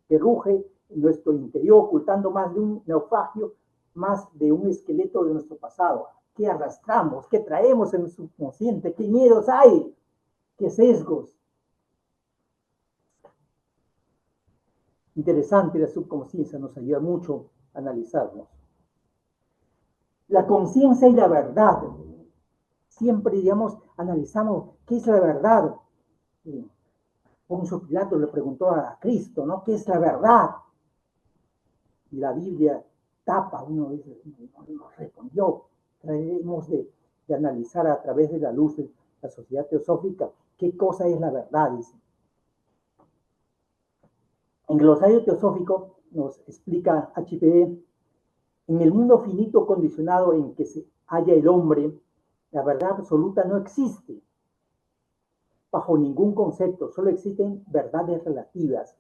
que ruge en nuestro interior, ocultando más de un naufragio, más de un esqueleto de nuestro pasado. ¿Qué arrastramos? ¿Qué traemos en el subconsciente? ¿Qué miedos hay? ¿Qué sesgos? Interesante, la subconsciencia nos ayuda mucho a analizarnos. La conciencia y la verdad. Siempre, digamos, analizamos qué es la verdad. Poncio Pilato le preguntó a Cristo, ¿no? ¿Qué es la verdad? Y la Biblia tapa, uno dice, no respondió. Traemos de analizar a través de la luz de la sociedad teosófica qué cosa es la verdad, dice. En glosario teosófico nos explica HPE, en el mundo finito condicionado en que se halla el hombre, la verdad absoluta no existe bajo ningún concepto, solo existen verdades relativas.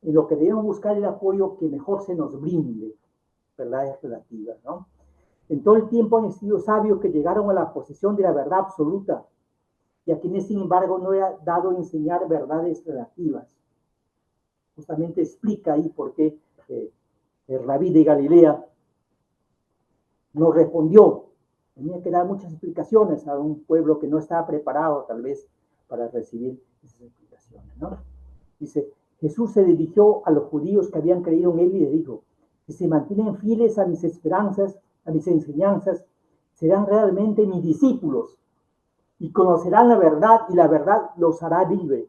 En lo que debemos buscar el apoyo que mejor se nos brinde, verdades relativas, ¿no? En todo el tiempo han existido sabios que llegaron a la posesión de la verdad absoluta y a quienes, sin embargo, no he dado a enseñar verdades relativas. Justamente explica ahí por qué el rabí de Galilea no respondió. Tenía que dar muchas explicaciones a un pueblo que no estaba preparado, tal vez, para recibir esas explicaciones, ¿no? Dice, Jesús se dirigió a los judíos que habían creído en él y les dijo, si se mantienen fieles a mis esperanzas, a mis enseñanzas, serán realmente mis discípulos y conocerán la verdad y la verdad los hará libres.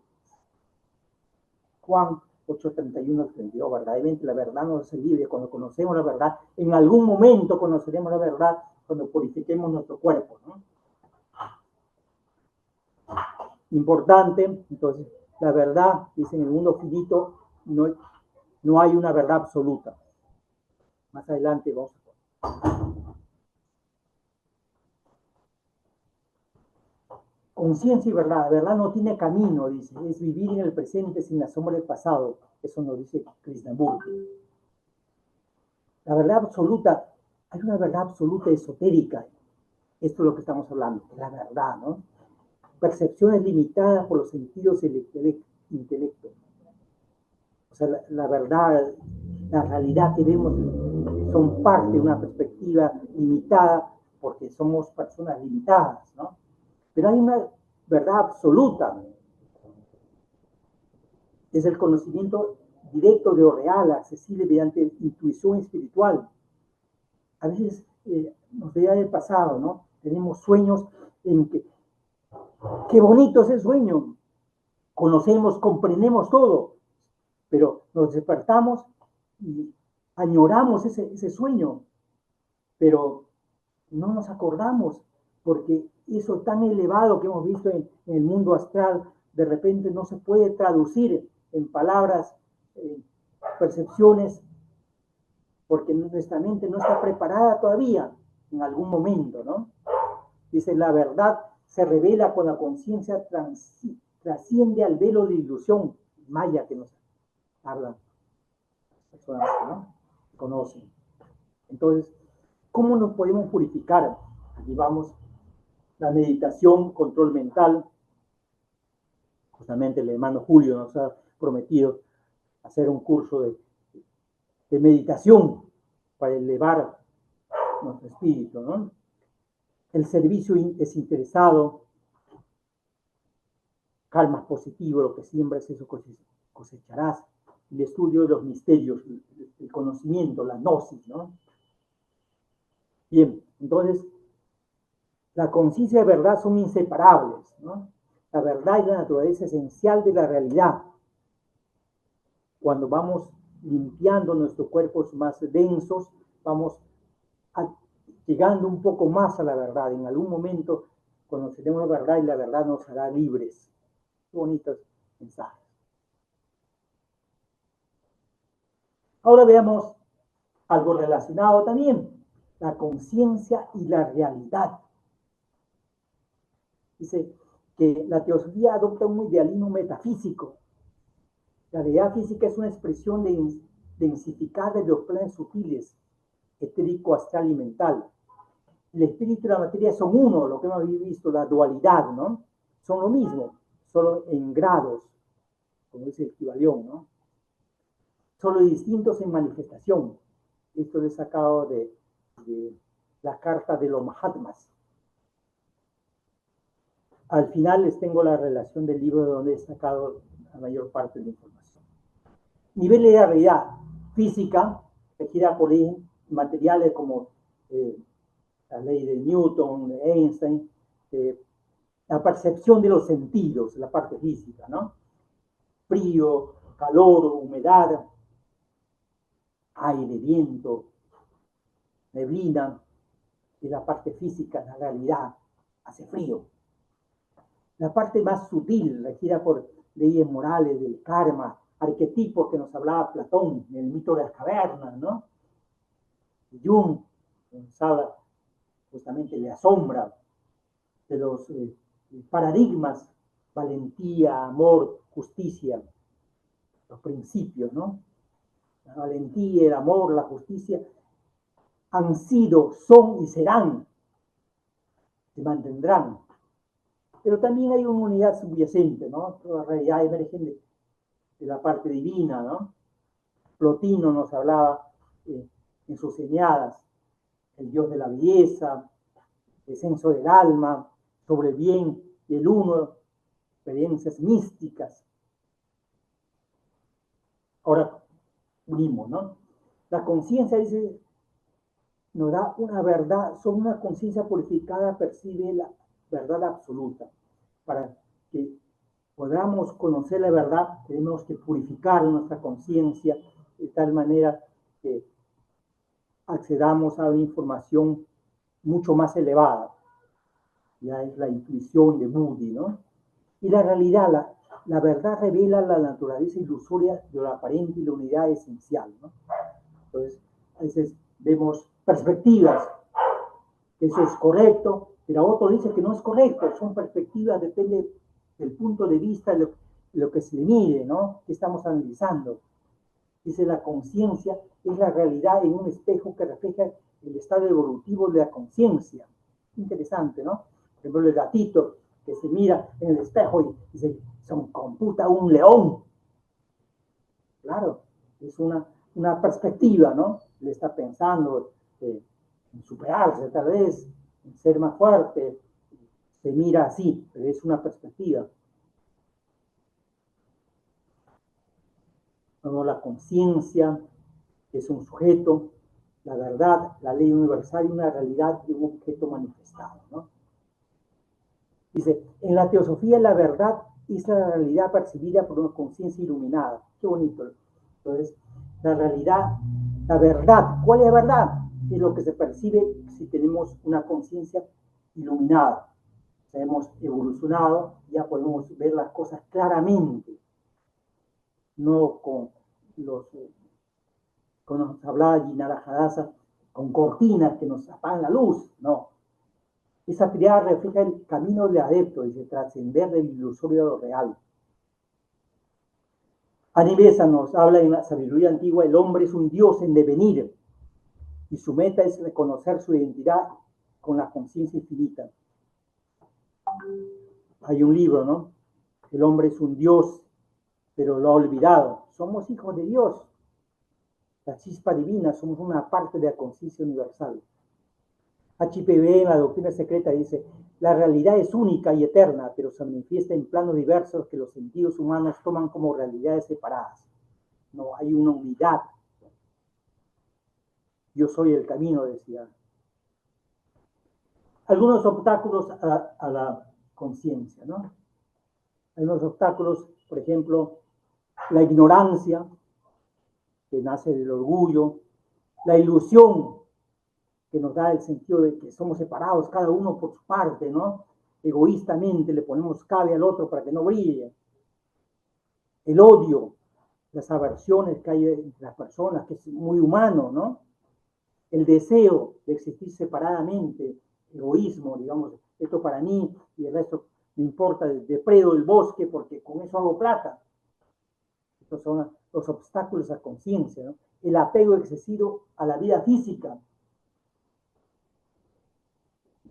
Juan 8:31 al 32, verdaderamente la verdad nos hace libre cuando conocemos la verdad. En algún momento conoceremos la verdad cuando purifiquemos nuestro cuerpo, ¿no? Importante, entonces, la verdad, dice, en el mundo finito no hay una verdad absoluta. Más adelante vamos a... Conciencia y verdad. La verdad no tiene camino, dice. Es vivir en el presente sin la sombra del pasado. Eso nos dice Krishnamurti. La verdad absoluta, hay una verdad absoluta esotérica. Esto es lo que estamos hablando, la verdad, ¿no? Percepciones limitadas por los sentidos y el intelecto. O sea, la verdad, la realidad que vemos son parte de una perspectiva limitada porque somos personas limitadas, ¿no? Pero hay una verdad absoluta. Es el conocimiento directo de lo real, accesible mediante intuición espiritual. A veces nos veía del pasado, ¿no? Tenemos sueños en que, qué bonito es el sueño. Conocemos, comprendemos todo, pero nos despertamos y añoramos ese sueño, pero no nos acordamos, porque eso tan elevado que hemos visto en el mundo astral, de repente no se puede traducir en palabras, percepciones, porque nuestra mente no está preparada todavía en algún momento, ¿no? Dice, la verdad se revela cuando la conciencia trasciende al velo de ilusión maya que nos hablan personas, ¿no? Que conocen. Entonces, ¿cómo nos podemos purificar? Aquí vamos, la meditación, control mental. Justamente el hermano Julio nos ha prometido hacer un curso de meditación para elevar nuestro espíritu, ¿no? El servicio desinteresado, calma positivo, lo que siembras, eso cosecharás. El estudio de los misterios, el conocimiento, la gnosis, ¿no? Bien, entonces, la conciencia de verdad son inseparables, ¿no? La verdad y la naturaleza esencial de la realidad. Cuando vamos limpiando nuestros cuerpos más densos, vamos llegando un poco más a la verdad. En algún momento conoceremos la verdad y la verdad nos hará libres. Qué bonitos mensajes. Ahora veamos algo relacionado también, la conciencia y la realidad. Dice que la teosofía adopta un idealismo metafísico. La realidad física es una expresión densificada de los planes sutiles, etérico, astral y mental. El espíritu y la materia son uno, lo que hemos visto, la dualidad, ¿no? Son lo mismo, solo en grados, como dice el Kybalión, ¿no? Solo distintos en manifestación. Esto lo he sacado de la carta de los Mahatmas. Al final les tengo la relación del libro de donde he sacado la mayor parte de la información. Niveles de realidad física, regida por materiales como la ley de Newton, de Einstein, la percepción de los sentidos, la parte física, ¿no? Frío, calor, humedad, aire, viento, neblina, es la parte física, la realidad, hace frío. La parte más sutil, regida por leyes morales del karma, arquetipos que nos hablaba Platón en el mito de las cavernas, ¿no? Jung nos habla justamente de la sombra, de los paradigmas, valentía, amor, justicia, los principios, ¿no? La valentía, el amor, la justicia han sido, son y serán, se mantendrán. Pero también hay una unidad subyacente, ¿no? Toda realidad emergen de la parte divina, ¿no? Plotino nos hablaba en sus Eneadas, el dios de la belleza, el censo del alma, sobre el bien y el uno, experiencias místicas. Ahora unimos, ¿no? La conciencia, dice, nos da una verdad, solo una conciencia purificada percibe la verdad absoluta. Para que podamos conocer la verdad, tenemos que purificar nuestra conciencia de tal manera que accedamos a una información mucho más elevada. Ya es la intuición de Buddhi, ¿no? Y la realidad, la verdad revela la naturaleza ilusoria de lo aparente y la unidad esencial, ¿no? Entonces, a veces vemos perspectivas, que eso es correcto, pero otro dice que no es correcto, son perspectivas, depende del punto de vista de lo que se le mide, ¿no? Que estamos analizando. Dice, la conciencia es la realidad en un espejo que refleja el estado evolutivo de la conciencia. Interesante, ¿no? Por ejemplo, el gatito que se mira en el espejo y dice, se computa un león. Claro, es una perspectiva, ¿no? Le está pensando en superarse, tal vez, en ser más fuerte. Se mira así, pero es una perspectiva. Bueno, la conciencia es un sujeto, la verdad, la ley universal y una realidad y un objeto manifestado, ¿no? Dice, en la teosofía la verdad es la realidad percibida por una conciencia iluminada. Qué bonito. Entonces, la realidad, la verdad, ¿cuál es la verdad? Es lo que se percibe si tenemos una conciencia iluminada. O sea, hemos evolucionado, ya podemos ver las cosas claramente, no con los, como nos hablaba Ginara Hadassah, con cortinas que nos apagan la luz, no. Esa triada refleja el camino del adepto, dice, trascender del ilusorio a lo real. Anibesa nos habla en la sabiduría antigua, el hombre es un dios en devenir y su meta es reconocer su identidad con la conciencia infinita. Hay un libro, ¿no? El hombre es un dios, pero lo ha olvidado. Somos hijos de Dios. La chispa divina, somos una parte de la conciencia universal. HPB en la doctrina secreta dice, la realidad es única y eterna, pero se manifiesta en planos diversos que los sentidos humanos toman como realidades separadas. No, hay una unidad. Yo soy el camino, decía. Algunos obstáculos a la conciencia, ¿no? Hay unos obstáculos, por ejemplo, la ignorancia, que nace del orgullo, la ilusión, que nos da el sentido de que somos separados, cada uno por su parte, ¿no? Egoístamente le ponemos cabe al otro para que no brille. El odio, las aversiones que hay entre las personas, que es muy humano, ¿no? El deseo de existir separadamente, egoísmo, digamos, esto para mí y el resto me importa, depredo el bosque porque con eso hago plata. Estos son los obstáculos a conciencia, ¿no? El apego excesivo a la vida física.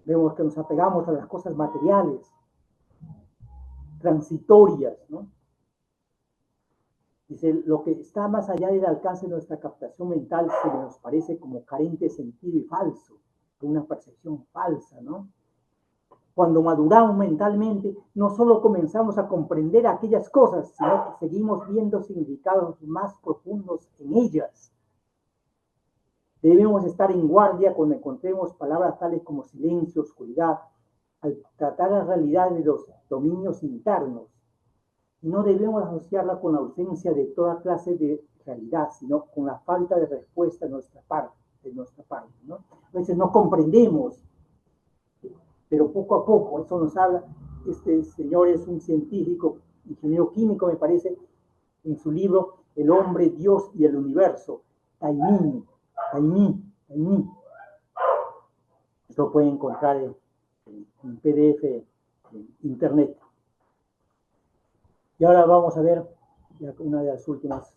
Vemos que nos apegamos a las cosas materiales, transitorias, ¿no? Dice, lo que está más allá del alcance de nuestra captación mental se nos parece como carente de sentido y falso, una percepción falsa, ¿no? Cuando maduramos mentalmente, no solo comenzamos a comprender aquellas cosas, sino que seguimos viendo significados más profundos en ellas. Debemos estar en guardia cuando encontremos palabras tales como silencio, oscuridad, al tratar la realidad de los dominios internos. No debemos asociarla con la ausencia de toda clase de realidad, sino con la falta de respuesta de nuestra parte, ¿no? A veces no comprendemos, pero poco a poco, eso nos habla, este señor es un científico, ingeniero químico, me parece, en su libro El hombre, Dios y el universo, Taimí. Esto lo pueden encontrar en PDF, en internet. Y ahora vamos a ver una de las últimas.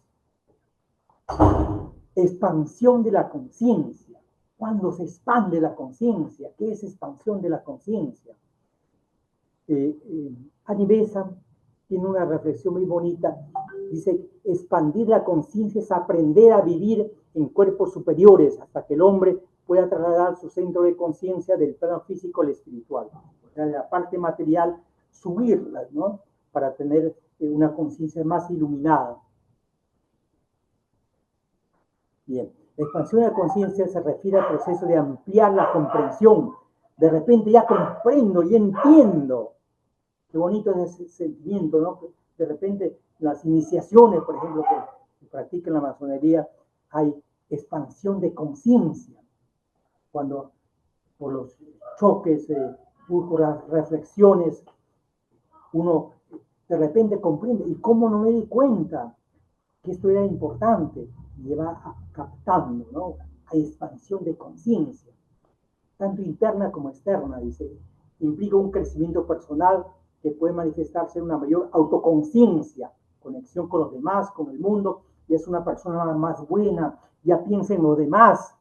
Expansión de la conciencia. ¿Cuándo se expande la conciencia? ¿Qué es expansión de la conciencia? Anibesa tiene una reflexión muy bonita. Dice, expandir la conciencia es aprender a vivir en cuerpos superiores hasta que el hombre pueda trasladar su centro de conciencia del plano físico al espiritual. O sea, la parte material, subirla, ¿no? Para tener una conciencia más iluminada. Bien, la expansión de la conciencia se refiere al proceso de ampliar la comprensión. De repente ya comprendo y entiendo. Qué bonito es ese sentimiento, ¿no? De repente las iniciaciones, por ejemplo, que practican la masonería, hay expansión de conciencia. Cuando por los choques, por las reflexiones, uno de repente comprende. ¿Y cómo no me di cuenta que esto era importante? Y va captando, ¿no? Hay expansión de conciencia, tanto interna como externa, dice. Implica un crecimiento personal que puede manifestarse en una mayor autoconciencia, conexión con los demás, con el mundo ya es una persona más buena, ya piensa en los demás,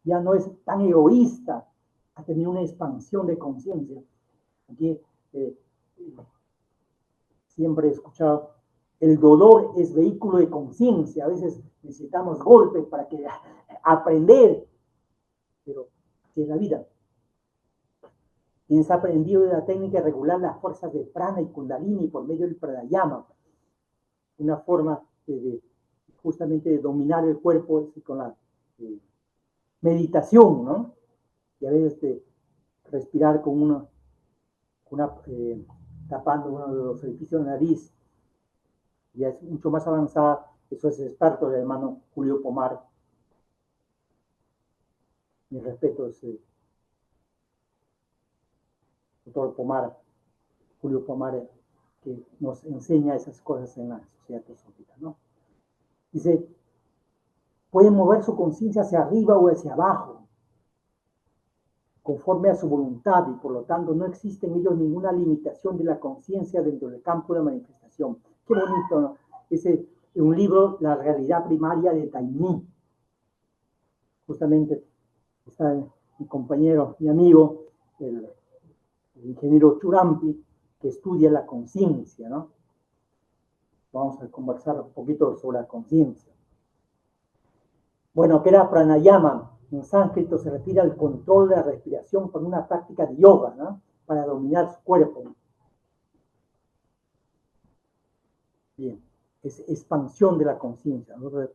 ya no es tan egoísta, ha tenido una expansión de conciencia. Aquí siempre he escuchado, el dolor es vehículo de conciencia, a veces necesitamos golpes para que aprender, pero así es la vida. Quienes ha aprendido de la técnica de regular las fuerzas de prana y kundalini por medio del pranayama, una forma justamente de dominar el cuerpo con la meditación, ¿no? Y a veces respirar con tapando uno de los orificios de la nariz, ya es mucho más avanzada. Eso es experto del hermano Julio Pomar. Mi respeto es doctor Pomar, Julio Pomar, que nos enseña esas cosas en la sociedad teosófica, ¿no? Dice, puede mover su conciencia hacia arriba o hacia abajo, conforme a su voluntad, y por lo tanto no existe en ellos ninguna limitación de la conciencia dentro del campo de la manifestación. Qué bonito, ¿no? Ese un libro, La realidad primaria de Taimí. Justamente está mi compañero, mi amigo, el ingeniero Churampi, que estudia la conciencia, ¿no? Vamos a conversar un poquito sobre la conciencia. Bueno, que era pranayama. En sánscrito se refiere al control de la respiración con una práctica de yoga, ¿no? Para dominar su cuerpo. Bien, es expansión de la conciencia. Nosotros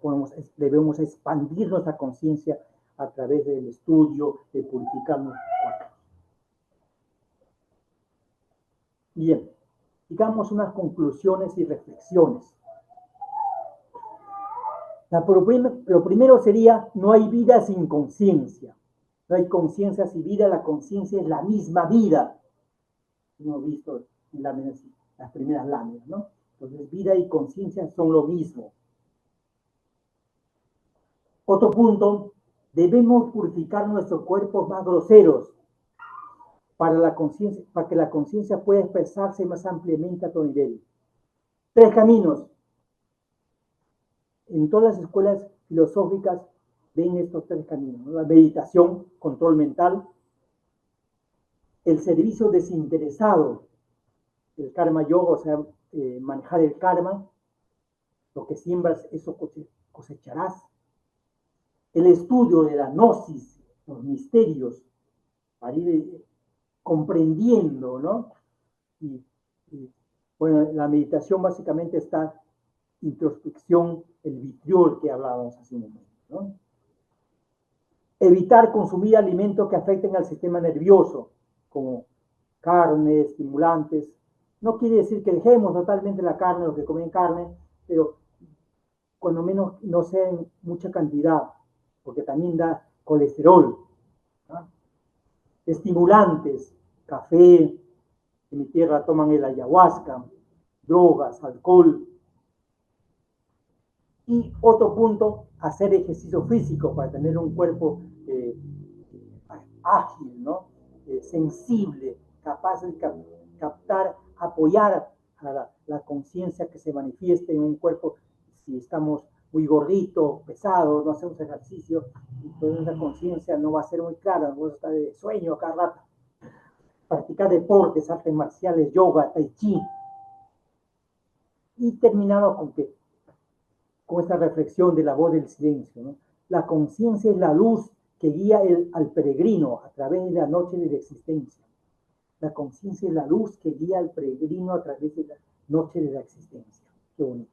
debemos expandir nuestra conciencia a través del estudio, de purificar nuestro cuerpo. Bien, digamos unas conclusiones y reflexiones. Lo primero sería, no hay vida sin conciencia. No hay conciencia sin vida, la conciencia es la misma vida. Hemos visto en las primeras láminas, ¿no? Entonces, vida y conciencia son lo mismo. Otro punto, debemos purificar nuestros cuerpos más groseros para que la conciencia pueda expresarse más ampliamente a todo nivel. 3 caminos. En todas las escuelas filosóficas ven estos 3 caminos, ¿no? La meditación, control mental, el servicio desinteresado, el karma yoga, o sea, manejar el karma, lo que siembras, eso cosecharás. El estudio de la gnosis, los misterios, para ir comprendiendo, ¿no? Y bueno, la meditación básicamente está introspección, el vitriol que hablábamos hace un momento, ¿no? Evitar consumir alimentos que afecten al sistema nervioso, como carne, estimulantes. No quiere decir que dejemos totalmente la carne, los que comen carne, pero cuando menos no sea en mucha cantidad, porque también da colesterol, ¿no? Estimulantes, café, en mi tierra toman el ayahuasca, drogas, alcohol. Y otro punto, hacer ejercicio físico para tener un cuerpo ágil, ¿no? Sensible, capaz de captar, apoyar a la conciencia que se manifieste en un cuerpo. Si estamos muy gorditos, pesados, no hacemos ejercicio, entonces la conciencia no va a ser muy clara, vamos a estar de sueño cada rato. Practicar deportes, artes marciales, yoga, tai chi. Y terminamos con esta reflexión de la voz del silencio, ¿no? La conciencia es la luz que guía al peregrino a través de la noche de la existencia. La conciencia es la luz que guía al peregrino a través de la noche de la existencia. Qué bonito.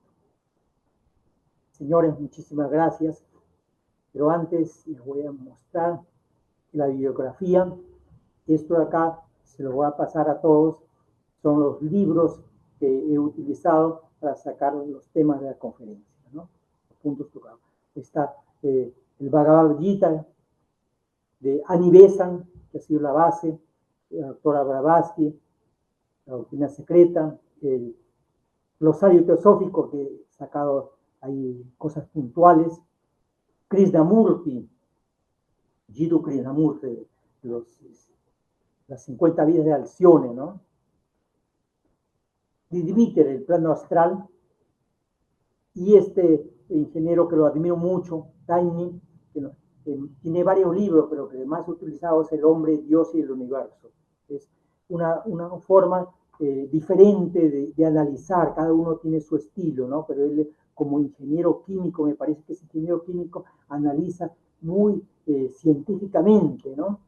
Señores, muchísimas gracias. Pero antes les voy a mostrar la bibliografía. Esto de acá se lo voy a pasar a todos. Son los libros que he utilizado para sacar los temas de la conferencia, ¿no? Los puntos tocados. Está el Bhagavad Gita de Annie Besant, que ha sido la base, la doctora Blavatsky, la doctrina secreta, el glosario teosófico, que he sacado ahí cosas puntuales, Krishnamurti, Jiddu Krishnamurti, las 50 vidas de Alcione, ¿no? Didimiter, el plano astral, Y este ingeniero que lo admiro mucho, Taini, que tiene varios libros, pero que más utilizado es El hombre, Dios y el universo. Es una forma diferente de analizar, cada uno tiene su estilo, ¿no? Pero él como ingeniero químico, me parece que ese ingeniero químico analiza muy científicamente, ¿no?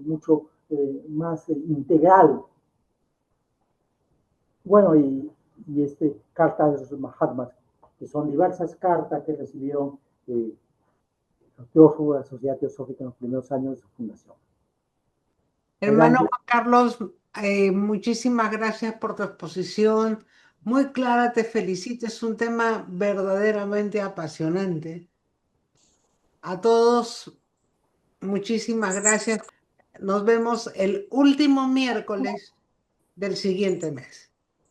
Mucho más integral. Bueno, cartas de los Mahatmas, que son diversas cartas que recibieron los teósofos de la Sociedad Teosófica en los primeros años de su fundación. Hermano Adelante. Juan Carlos, muchísimas gracias por tu exposición. Muy clara, te felicito. Es un tema verdaderamente apasionante. A todos, muchísimas gracias. Nos vemos el último miércoles del siguiente mes.